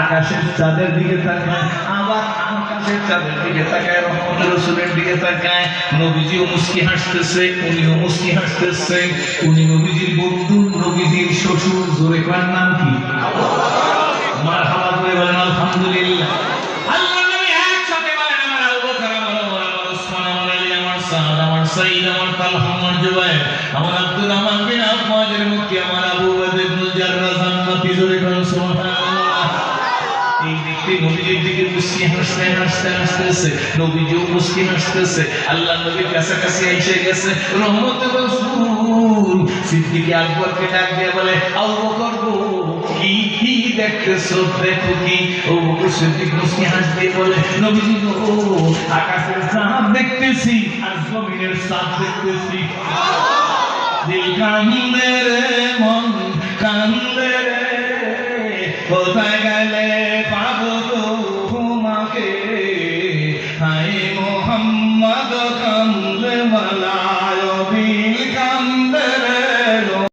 আকাশের চাঁদের দিকে তাকায়, আবার আকাশের চাঁদের দিকে তাকায়, রহমতের রাসূলের দিকে তাকায়। নবীজিও মুস্কি হাসতেছে, উনিও মুস্কি হাসতেছে। উনি নবীজির বন্ধু, নবীজির শ্বশুর। জোরে কার নাম কি? মারহাবা করে বলেন আলহামদুলিল্লাহ। আল্লাহ নবী একসাথে বলেন, আমার আবু বকর, আমার ওমর, আমার ওসমান, আমার আলী, আমার সাদ, আমার সাঈদ, আমার তালহা, আমার জুবায়ের, আমার আব্দুর রহমান বিন আফফানের মুক্তি, আমার আবু বকর ইবনুল জাররাহ জান্নাতি। জোরে বলেন সুবহানাল্লাহ। এই ব্যক্তি নবীজির দিকে মুস্কি হাসতে হাসতে হাসতেছে, নবীজিও মুস্কি হাসতেছে। আল্লাহ নবীর কাছাকাছি এসে গেছে, রহমতের রাসূল সিদ্দিক আকবরকে ডাক দিয়ে বলে, আবু বকর গো, কি দেখতেছো? দেখো কি? আবু বকর সিদ্দিক মুস্কি হাসতে বলে, নবীজি গো, আকাশের চাঁদ দেখতেছি আর জমিনের চাঁদ দেখতেছি। দিল কান্দে রে, মন কান্দে রে, কোথায় গেলে পাবো তোমাকে? হায় মোহাম্মদ কামলেওয়ালা।